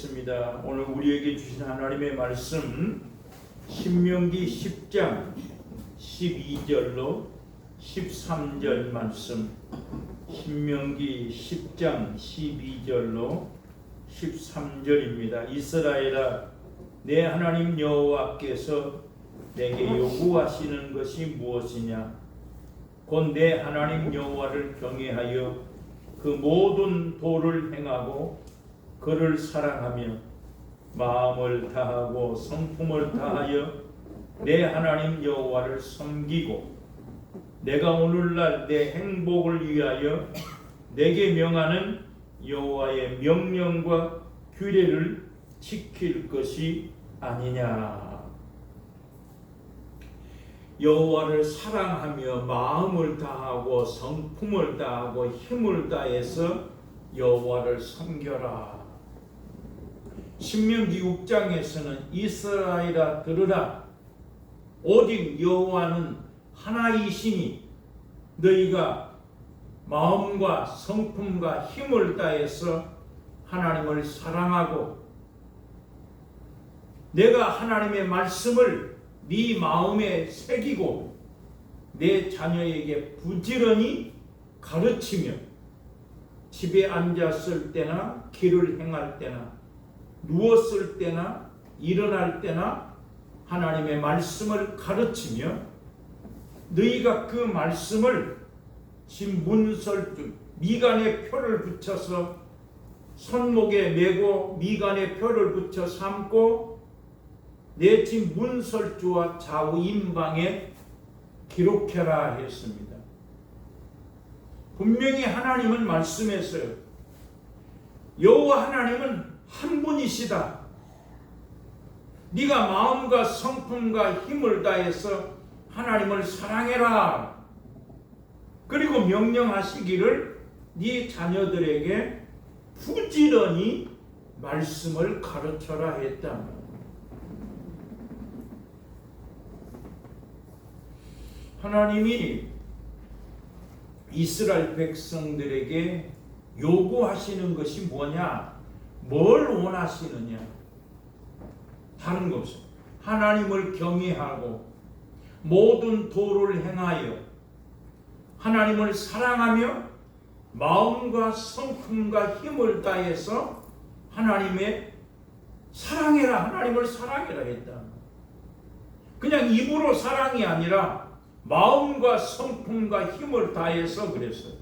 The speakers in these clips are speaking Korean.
기도하겠습니다. 오늘 우리에게 주신 하나님의 말씀 신명기 10장 12절로 13절 말씀, 신명기 10장 12절로 13절입니다. 이스라엘아, 내 하나님 여호와께서 내게 요구하시는 것이 무엇이냐? 곧 내 하나님 여호와를 경외하여 그 모든 도를 행하고 그를 사랑하며 마음을 다하고 성품을 다하여 내 하나님 여호와를 섬기고 내가 오늘날 내 행복을 위하여 내게 명하는 여호와의 명령과 규례를 지킬 것이 아니냐. 여호와를 사랑하며 마음을 다하고 성품을 다하고 힘을 다해서 여호와를 섬겨라. 신명기 6장에서는 이스라엘아 들으라, 오직 여호와는 하나이시니 너희가 마음과 성품과 힘을 다해서 하나님을 사랑하고 내가 하나님의 말씀을 네 마음에 새기고 내 자녀에게 부지런히 가르치며 집에 앉았을 때나 길을 행할 때나 누웠을 때나 일어날 때나 하나님의 말씀을 가르치며 너희가 그 말씀을 집 문설주 미간에 표를 붙여서 손목에 메고 미간에 표를 붙여 삼고 내 집 문설주와 좌우 임방에 기록해라 했습니다. 분명히 하나님은 말씀했어요. 여호와 하나님은 한 분이시다. 네가 마음과 성품과 힘을 다해서 하나님을 사랑해라. 그리고 명령하시기를 네 자녀들에게 부지런히 말씀을 가르쳐라 했다. 하나님이 이스라엘 백성들에게 요구하시는 것이 뭐냐? 뭘 원하시느냐? 다른 거 없어요. 하나님을 경외하고 모든 도를 행하여 하나님을 사랑하며 마음과 성품과 힘을 다해서 하나님의 사랑해라, 하나님을 사랑해라 했다. 그냥 입으로 사랑이 아니라 마음과 성품과 힘을 다해서 그랬어요.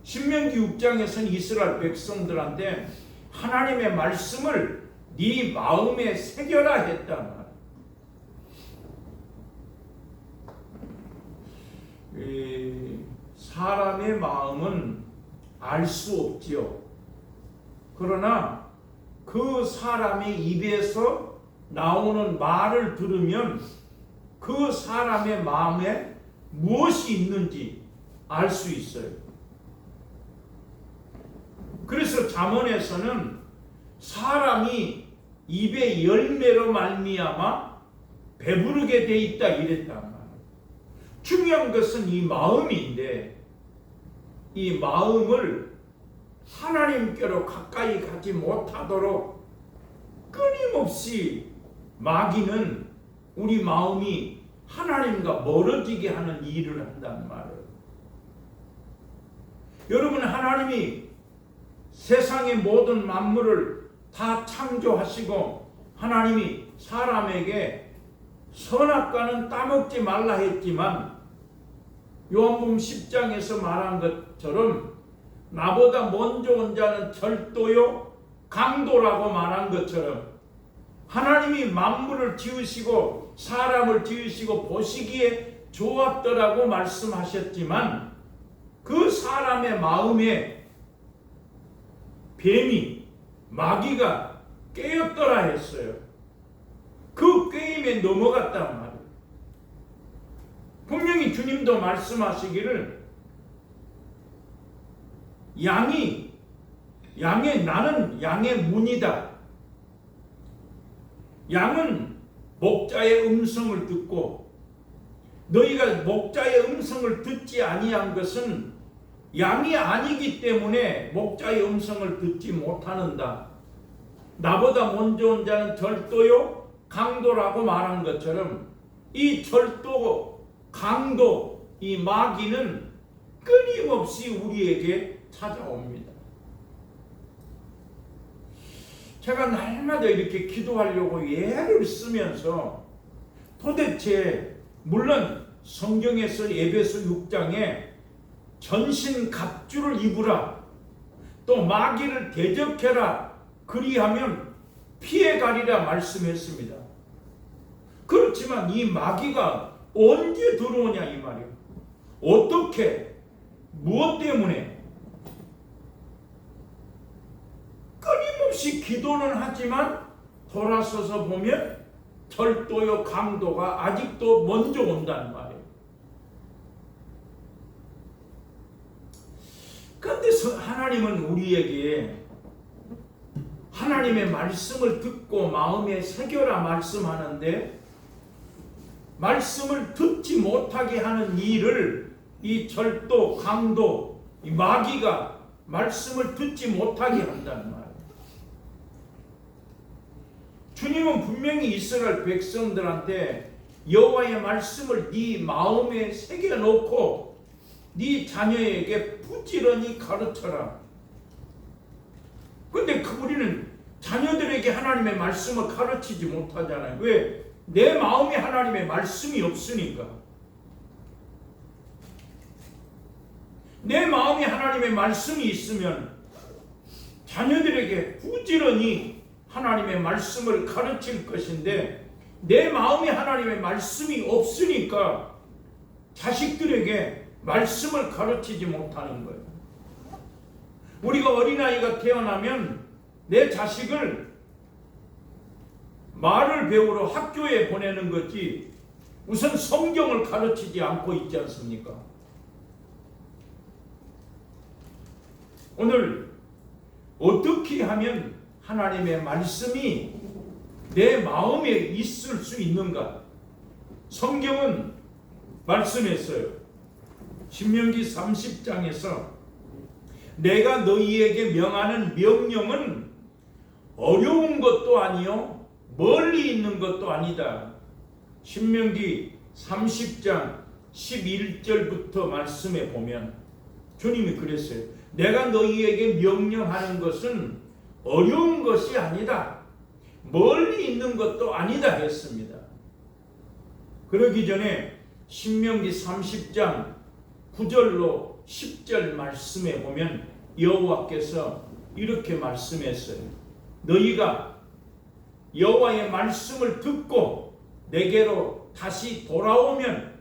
신명기 6장에서는 이스라엘 백성들한테 하나님의 말씀을 네 마음에 새겨라 했다. 사람의 마음은 알 수 없지요. 그러나 그 사람의 입에서 나오는 말을 들으면 그 사람의 마음에 무엇이 있는지 알 수 있어요. 그래서 잠언에서는 사람이 입의 열매로 말미암아 배부르게 돼 있다 이랬단 말이에요. 중요한 것은 이 마음인데 이 마음을 하나님께로 가까이 가지 못하도록 끊임없이 마귀는 우리 마음이 하나님과 멀어지게 하는 일을 한단 말이에요. 여러분, 하나님이 세상의 모든 만물을 다 창조하시고 하나님이 사람에게 선악과는 따먹지 말라 했지만 요한복음 10장에서 말한 것처럼 나보다 먼저 온 자는 절도요 강도라고 말한 것처럼 하나님이 만물을 지으시고 사람을 지으시고 보시기에 좋았더라고 말씀하셨지만 그 사람의 마음에 뱀이 마귀가 깨었더라 했어요. 그 꾀임에 넘어갔단 말이에요. 분명히 주님도 말씀하시기를 나는 양의 문이다. 양은 목자의 음성을 듣고 너희가 목자의 음성을 듣지 아니한 것은 양이 아니기 때문에 목자의 음성을 듣지 못하는다. 나보다 먼저 온 자는 절도요 강도라고 말한 것처럼 이 절도, 강도, 이 마귀는 끊임없이 우리에게 찾아옵니다. 제가 날마다 이렇게 기도하려고 예를 쓰면서 도대체 물론 성경에서 에베소 6장에 전신 갑주를 입으라, 또 마귀를 대적해라, 그리하면 피해가리라 말씀했습니다. 그렇지만 이 마귀가 언제 들어오냐 이 말이에요. 어떻게, 무엇 때문에? 끊임없이 기도는 하지만 돌아서서 보면 절도요 강도가 아직도 먼저 온다는 말이에요. 그런데 하나님은 우리에게 하나님의 말씀을 듣고 마음에 새겨라 말씀하는데, 말씀을 듣지 못하게 하는 일을 이 절도, 강도, 이 마귀가 말씀을 듣지 못하게 한다는 말이에요. 주님은 분명히 이스라엘 백성들한테 여호와의 말씀을 네 마음에 새겨놓고 네 자녀에게 부지런히 가르쳐라. 근데 우리는 자녀들에게 하나님의 말씀을 가르치지 못하잖아요. 왜? 내 마음에 하나님의 말씀이 없으니까. 내 마음에 하나님의 말씀이 있으면 자녀들에게 부지런히 하나님의 말씀을 가르칠 것인데, 내 마음에 하나님의 말씀이 없으니까 자식들에게 말씀을 가르치지 못하는 거예요. 우리가 어린아이가 태어나면 내 자식을 말을 배우러 학교에 보내는 거지 우선 성경을 가르치지 않고 있지 않습니까? 오늘 어떻게 하면 하나님의 말씀이 내 마음에 있을 수 있는가? 성경은 말씀했어요. 신명기 30장에서 내가 너희에게 명하는 명령은 어려운 것도 아니요 멀리 있는 것도 아니다. 신명기 30장 11절부터 말씀에 보면 주님이 그랬어요. 내가 너희에게 명령하는 것은 어려운 것이 아니다, 멀리 있는 것도 아니다 했습니다. 그러기 전에 신명기 30장 9절로 10절 말씀에 보면 여호와께서 이렇게 말씀했어요. 너희가 여호와의 말씀을 듣고 내게로 다시 돌아오면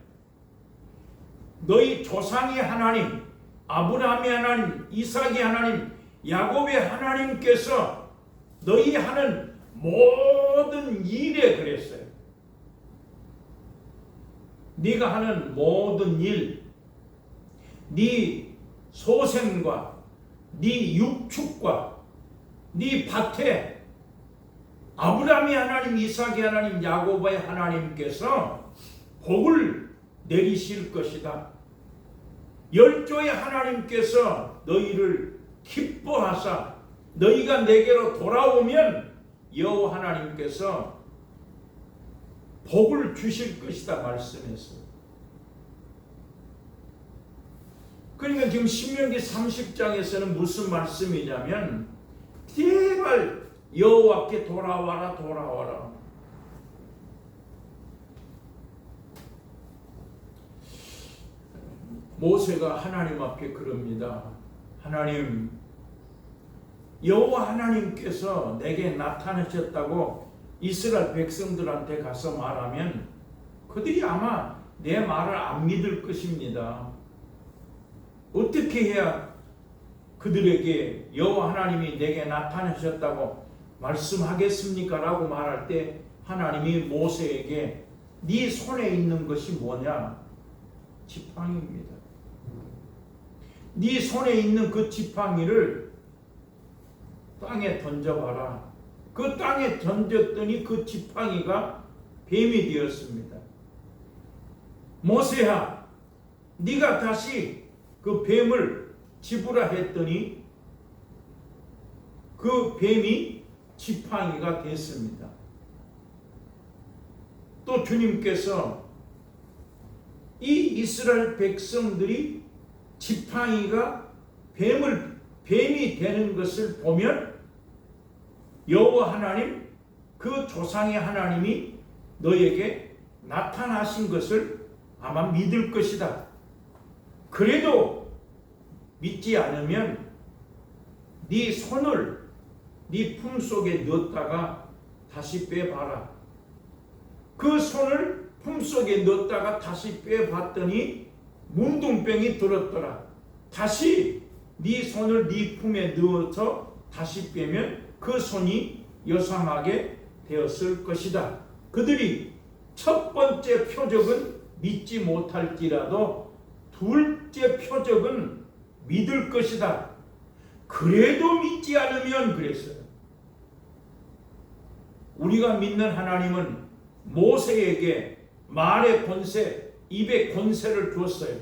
너희 조상의 하나님, 아브라함의 하나님, 이삭의 하나님, 야곱의 하나님께서 너희 하는 모든 일에 그랬어요. 네가 하는 모든 일, 네 소생과 네 육축과 네 밭에 아브라함의 하나님, 이삭의 하나님, 야곱의 하나님께서 복을 내리실 것이다. 열조의 하나님께서 너희를 기뻐하사 너희가 내게로 돌아오면 여호와 하나님께서 복을 주실 것이다 말씀했어요. 그러니까 지금 신명기 30장에서는 무슨 말씀이냐면 제발 여호와께 돌아와라, 돌아와라. 모세가 하나님 앞에 그럽니다. 하나님, 여호와 하나님께서 내게 나타나셨다고 이스라엘 백성들한테 가서 말하면 그들이 아마 내 말을 안 믿을 것입니다. 어떻게 해야 그들에게 여호와 하나님이 내게 나타나셨다고 말씀하겠습니까? 라고 말할 때 하나님이 모세에게 네 손에 있는 것이 뭐냐? 지팡이입니다. 네 손에 있는 그 지팡이를 땅에 던져봐라. 그 땅에 던졌더니 그 지팡이가 뱀이 되었습니다. 모세야, 네가 다시 그 뱀을 집으라 했더니 그 뱀이 지팡이가 됐습니다. 또 주님께서 이 이스라엘 백성들이 지팡이가 뱀이 되는 것을 보면 여호와 하나님, 그 조상의 하나님이 너에게 나타나신 것을 아마 믿을 것이다. 그래도 믿지 않으면 네 손을 네 품속에 넣었다가 다시 빼봐라. 그 손을 품속에 넣었다가 다시 빼봤더니 문둥병이 들었더라. 다시 네 손을 네 품에 넣어서 다시 빼면 그 손이 여상하게 되었을 것이다. 그들이 첫 번째 표적은 믿지 못할지라도 둘째 표적은 믿을 것이다. 그래도 믿지 않으면 그랬어요. 우리가 믿는 하나님은 모세에게 말의 권세, 입의 권세를 주었어요.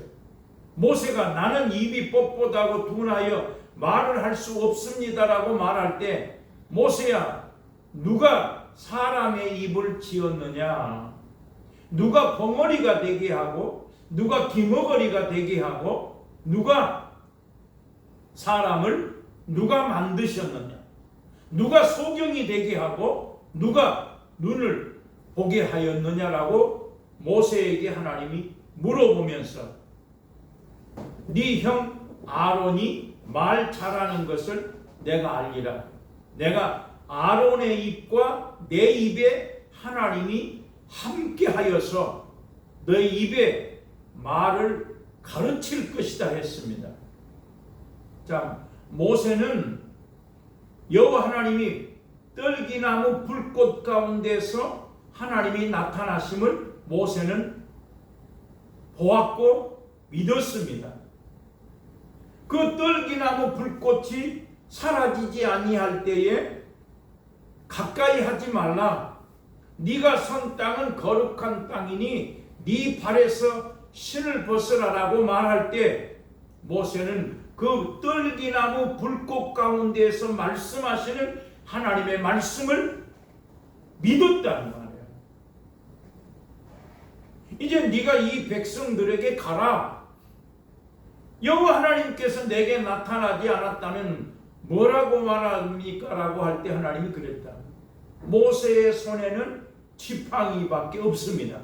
모세가 나는 입이 뻣뻣하고 둔하여 말을 할 수 없습니다라고 말할 때, 모세야, 누가 사람의 입을 지었느냐? 누가 벙어리가 되게 하고 누가 기머거리가 되게 하고 누가 사람을 누가 만드셨느냐? 누가 소경이 되게 하고 누가 눈을 보게 하였느냐라고 모세에게 하나님이 물어보면서 네 형 아론이 말 잘하는 것을 내가 알리라. 내가 아론의 입과 내 입에 하나님이 함께 하여서 너의 입에 말을 가르칠 것이다 했습니다. 자, 모세는 여호와 하나님이 떨기나무 불꽃 가운데서 하나님이 나타나심을 모세는 보았고 믿었습니다. 그 떨기나무 불꽃이 사라지지 아니할 때에 가까이 하지 말라. 네가 선 땅은 거룩한 땅이니 네 발에서 신을 벗으라라고 말할 때 모세는 그 떨기나무 불꽃 가운데에서 말씀하시는 하나님의 말씀을 믿었다는 말이에요. 이제 네가 이 백성들에게 가라. 여호와 하나님께서 내게 나타나지 않았다면 뭐라고 말합니까? 라고 할 때 하나님이 그랬다. 모세의 손에는 지팡이밖에 없습니다.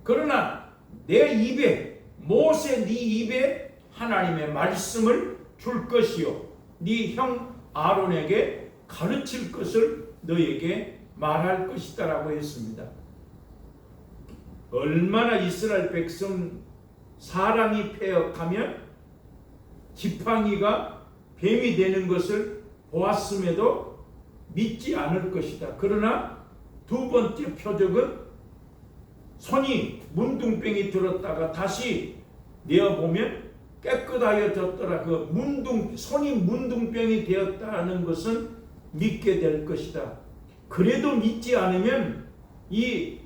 그러나 내 입에, 모세 네 입에 하나님의 말씀을 줄 것이요 네 형 아론에게 가르칠 것을 너에게 말할 것이다 라고 했습니다. 얼마나 이스라엘 백성 사람이 패역하면 지팡이가 뱀이 되는 것을 보았음에도 믿지 않을 것이다. 그러나 두 번째 표적은 손이 문둥병이 들었다가 다시 내어보면 깨끗하여졌더라. 그 손이 문둥병이 되었다는 것은 믿게 될 것이다. 그래도 믿지 않으면 이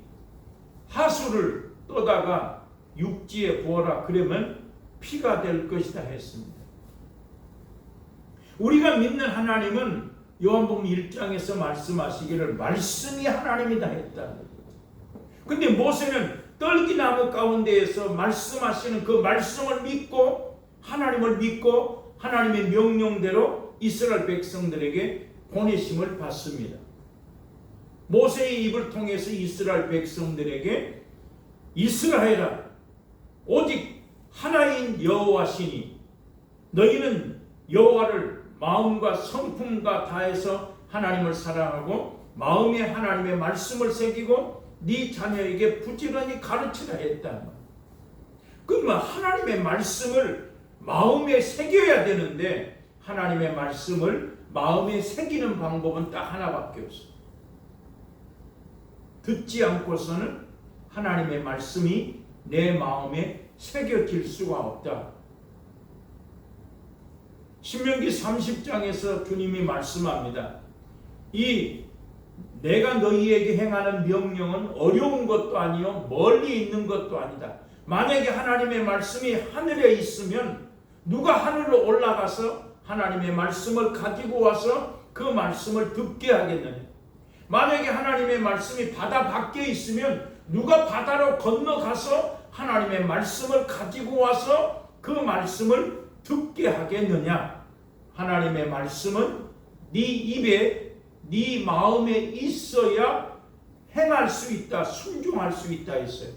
하수를 떠다가 육지에 부어라. 그러면 피가 될 것이다 했습니다. 우리가 믿는 하나님은 요한복음 1장에서 말씀하시기를 말씀이 하나님이다 했다. 근데 모세는 떨기나무 가운데에서 말씀하시는 그 말씀을 믿고 하나님을 믿고 하나님의 명령대로 이스라엘 백성들에게 보내심을 받습니다. 모세의 입을 통해서 이스라엘 백성들에게 이스라엘아 오직 하나인 여호와시니 너희는 여호와를 마음과 성품과 다해서 하나님을 사랑하고 마음에 하나님의 말씀을 새기고 네 자녀에게 부지런히 가르치라 했다. 그러면 하나님의 말씀을 마음에 새겨야 되는데 하나님의 말씀을 마음에 새기는 방법은 딱 하나밖에 없어. 듣지 않고서는 하나님의 말씀이 내 마음에 새겨질 수가 없다. 신명기 30장에서 주님이 말씀합니다. 내가 너희에게 행하는 명령은 어려운 것도 아니요 멀리 있는 것도 아니다. 만약에 하나님의 말씀이 하늘에 있으면 누가 하늘로 올라가서 하나님의 말씀을 가지고 와서 그 말씀을 듣게 하겠느냐? 만약에 하나님의 말씀이 바다 밖에 있으면 누가 바다로 건너가서 하나님의 말씀을 가지고 와서 그 말씀을 듣게 하겠느냐? 하나님의 말씀은 네 입에 네 마음에 있어야 행할 수 있다, 순종할 수 있다 했어요.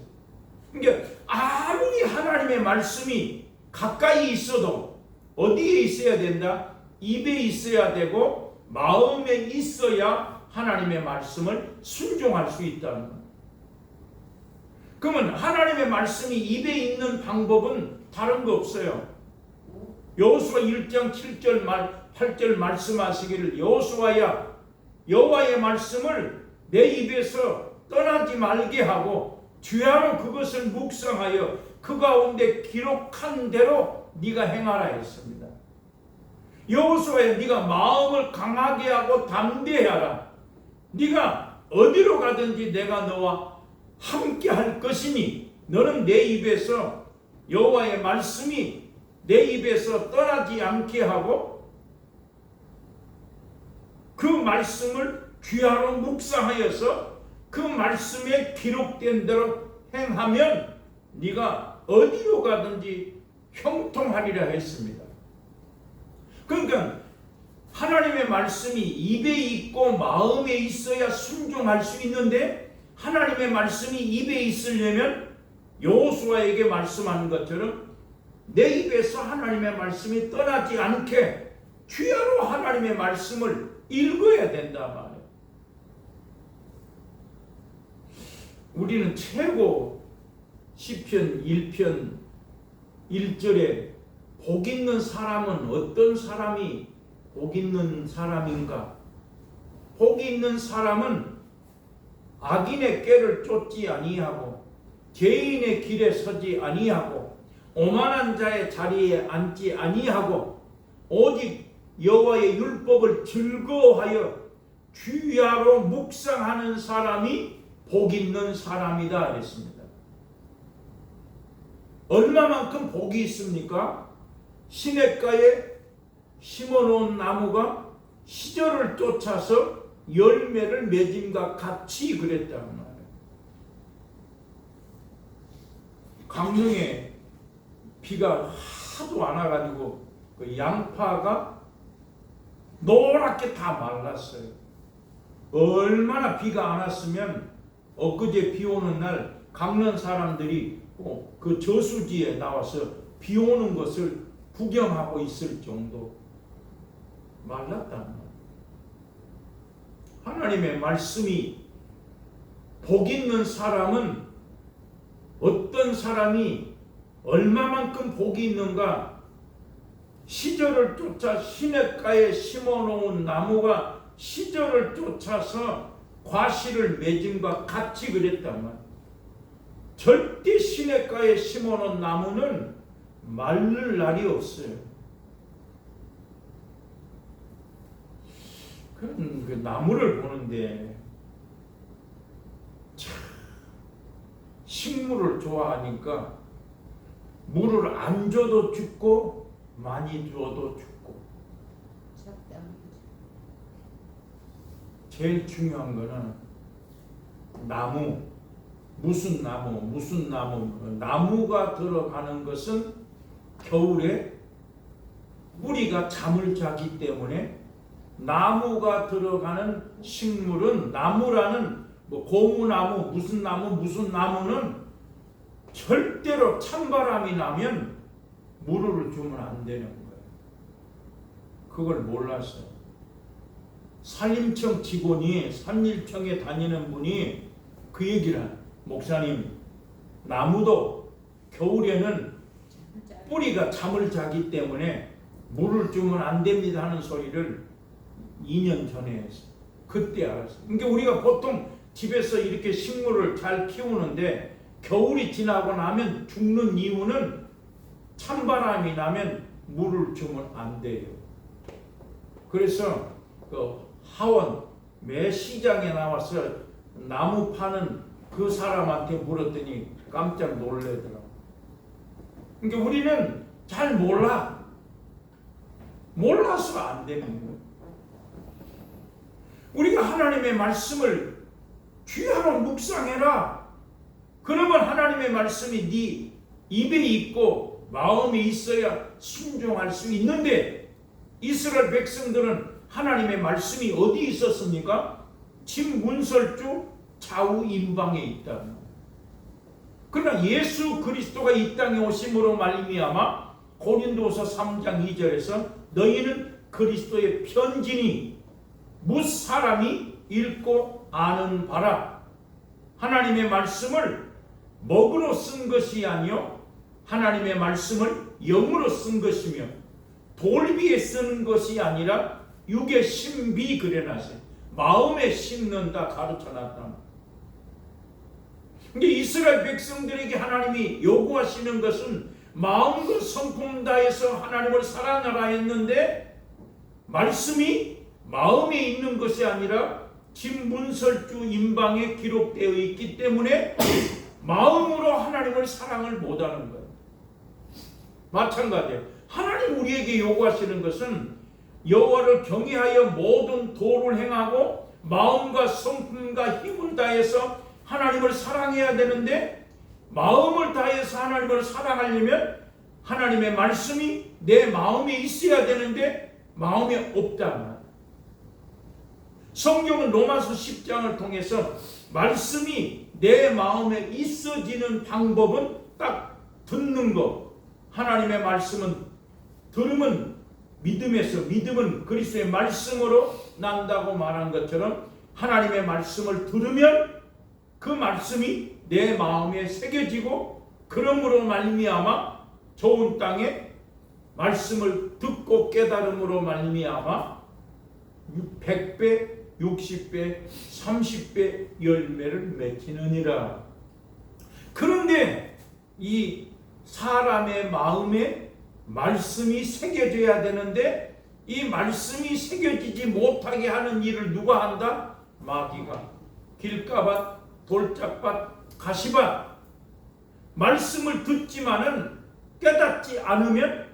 그러니까 아무리 하나님의 말씀이 가까이 있어도 어디에 있어야 된다? 입에 있어야 되고 마음에 있어야 하나님의 말씀을 순종할 수 있다는 거예요. 그러면 하나님의 말씀이 입에 있는 방법은 다른 거 없어요. 여호수아 1장 7절 8절 말씀하시기를 여호수아야 여호와의 말씀을 내 입에서 떠나지 말게 하고 주야로 그것을 묵상하여 그 가운데 기록한 대로 네가 행하라 했습니다. 여호수아야 네가 마음을 강하게 하고 담대하라. 네가 어디로 가든지 내가 너와 함께 할 것이니 너는 내 입에서 여호와의 말씀이 내 입에서 떠나지 않게 하고 그 말씀을 귀하로 묵상하여서 그 말씀에 기록된 대로 행하면 네가 어디로 가든지 형통하리라 했습니다. 그러니까 하나님의 말씀이 입에 있고 마음에 있어야 순종할 수 있는데 하나님의 말씀이 입에 있으려면 여호수아에게 말씀한 것처럼 내 입에서 하나님의 말씀이 떠나지 않게 귀하로 하나님의 말씀을 읽어야 된다 말이에요. 우리는 최고 시편 1편 1절에 복 있는 사람은 어떤 사람이 복 있는 사람인가? 복 있는 사람은 악인의 꾀를 쫓지 아니하고 죄인의 길에 서지 아니하고 오만한 자의 자리에 앉지 아니하고 오직 여호와의 율법을 즐거워하여 주야로 묵상하는 사람이 복 있는 사람이다 그랬습니다. 얼마만큼 복이 있습니까? 시냇가에 심어놓은 나무가 시절을 쫓아서 열매를 맺음과 같이 그랬다는 말이에요. 강릉에 비가 하도 안 와가지고 그 양파가 노랗게 다 말랐어요. 얼마나 비가 안 왔으면 엊그제 비 오는 날 강릉 사람들이 그 저수지에 나와서 비 오는 것을 구경하고 있을 정도 말랐다는 말이에요. 하나님의 말씀이 복 있는 사람은 어떤 사람이 얼마만큼 복이 있는가? 시절을 쫓아 시냇가에 심어놓은 나무가 시절을 쫓아서 과실을 맺음과 같이 그랬단 말이에요. 절대 시냇가에 심어놓은 나무는 말릴 날이 없어요. 그 나무를 보는데 참 식물을 좋아하니까 물을 안 줘도 죽고 많이 줘도 죽고 제일 중요한 거는 나무 무슨 나무 나무가 들어가는 것은 겨울에 뿌리가 잠을 자기 때문에 나무가 들어가는 식물은 나무라는 고무나무 무슨 나무는 절대로 찬바람이 나면 물을 주면 안 되는 거예요. 그걸 몰랐어요. 산림청 직원이 산림청에 다니는 분이 그 얘기를 목사님 나무도 겨울에는 뿌리가 잠을 자기 때문에 물을 주면 안 됩니다 하는 소리를 2년 전에 했어요. 그때 알았어요. 그러니까 우리가 보통 집에서 이렇게 식물을 잘 키우는데 겨울이 지나고 나면 죽는 이유는 찬바람이 나면 물을 주면 안 돼요. 그래서 그 하원 매 시장에 나와서 나무 파는 그 사람한테 물었더니 깜짝 놀래더라고. 그러니까 우리는 잘 몰라. 몰라서 안 되는 거예요. 우리가 하나님의 말씀을 귀하로 묵상해라. 그러면 하나님의 말씀이 네 입에 있고 마음에 있어야 순종할 수 있는데, 이스라엘 백성들은 하나님의 말씀이 어디 있었습니까? 진문설주 좌우 임방에 있다. 그러나 예수 그리스도가 이 땅에 오심으로 말미암아 고린도서 3장 2절에서 너희는 그리스도의 편지니 뭇 사람이 읽고 아는 바라. 하나님의 말씀을 먹으로 쓴 것이 아니요 하나님의 말씀을 영으로 쓴 것이며 돌비에 쓰는 것이 아니라 육의 심비 그려놨어요. 마음에 심는다 가르쳐놨다. 근데 이스라엘 백성들에게 하나님이 요구하시는 것은 마음과 성품 다해서 하나님을 사랑하라 했는데, 말씀이 마음에 있는 것이 아니라 진문설주 임방에 기록되어 있기 때문에 마음으로 하나님을 사랑을 못하는 거예요. 마찬가지예요. 하나님 우리에게 요구하시는 것은 여호와를 경외하여 모든 도를 행하고 마음과 성품과 힘을 다해서 하나님을 사랑해야 되는데, 마음을 다해서 하나님을 사랑하려면 하나님의 말씀이 내 마음에 있어야 되는데 마음에 없다. 성경은 로마서 10장을 통해서 말씀이 내 마음에 있어지는 방법은 딱 듣는 것. 하나님의 말씀은 들으면 믿음에서, 믿음은 그리스도의 말씀으로 난다고 말한 것처럼 하나님의 말씀을 들으면 그 말씀이 내 마음에 새겨지고, 그러므로 말미암아 좋은 땅에 말씀을 듣고 깨달음으로 말미암아 100배, 60배, 30배 열매를 맺히느니라. 그런데 이 사람의 마음에 말씀이 새겨져야 되는데, 이 말씀이 새겨지지 못하게 하는 일을 누가 한다? 마귀가. 길가밭, 돌짝밭, 가시밭. 말씀을 듣지만은 깨닫지 않으면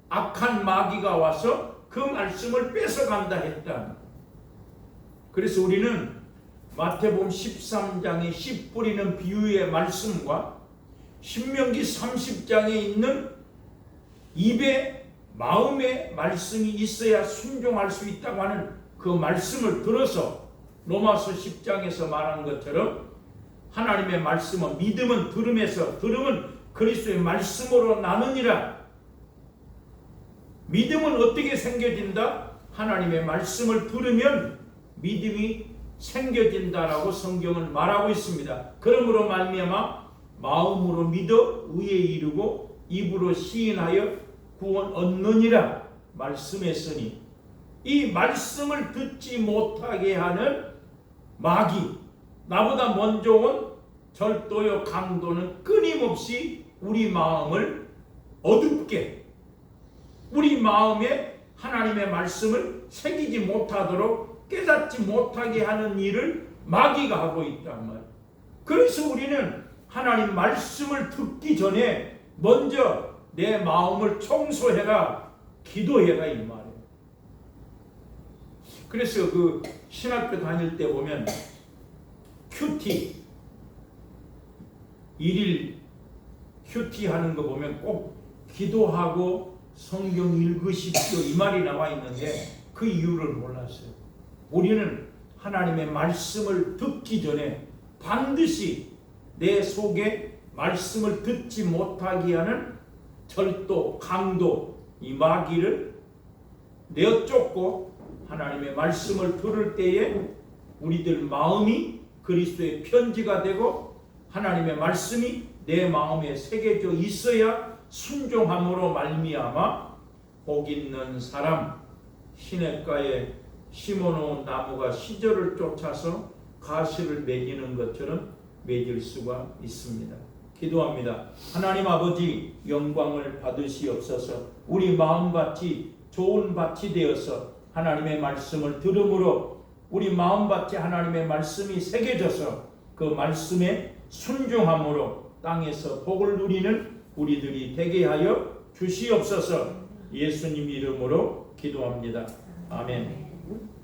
악한 마귀가 와서 그 말씀을 뺏어간다 했다. 그래서 우리는 마태복음 13장의 씨 뿌리는 비유의 말씀과 신명기 30장에 있는 입에 마음에 말씀이 있어야 순종할 수 있다고 하는 그 말씀을 들어서 로마서 10장에서 말한 것처럼 하나님의 말씀은 믿음은 들음에서, 들음은 그리스도의 말씀으로 나누니라. 믿음은 어떻게 생겨진다? 하나님의 말씀을 들으면 믿음이 생겨진다라고 성경은 말하고 있습니다. 그러므로 말미암아 마음으로 믿어 의에 이르고 입으로 시인하여 구원 얻느니라 말씀했으니, 이 말씀을 듣지 못하게 하는 마귀, 나보다 먼저 온 절도요 강도는 끊임없이 우리 마음을 어둡게, 우리 마음에 하나님의 말씀을 새기지 못하도록 깨닫지 못하게 하는 일을 마귀가 하고 있단 말이에요. 그래서 우리는 하나님 말씀을 듣기 전에 먼저 내 마음을 청소해라, 기도해라 이 말이에요. 그래서 그 신학교 다닐 때 보면 큐티, 일일 큐티 하는 거 보면 꼭 기도하고 성경 읽으십시오 이 말이 나와 있는데 그 이유를 몰랐어요. 우리는 하나님의 말씀을 듣기 전에 반드시 내 속에 말씀을 듣지 못하게 하는 절도, 강도, 이 마귀를 내어 쫓고 하나님의 말씀을 들을 때에 우리들 마음이 그리스도의 편지가 되고 하나님의 말씀이 내 마음에 새겨져 있어야 순종함으로 말미암아 복 있는 사람, 시냇가에 심어놓은 나무가 시절을 쫓아서 가시를 맺이는 것처럼 맺을 수가 있습니다. 기도합니다. 하나님 아버지, 영광을 받으시옵소서. 우리 마음밭이 좋은 밭이 되어서 하나님의 말씀을 들음으로 우리 마음밭에 하나님의 말씀이 새겨져서 그 말씀에 순종함으로 땅에서 복을 누리는 우리들이 되게 하여 주시옵소서. 예수님 이름으로 기도합니다. 아멘.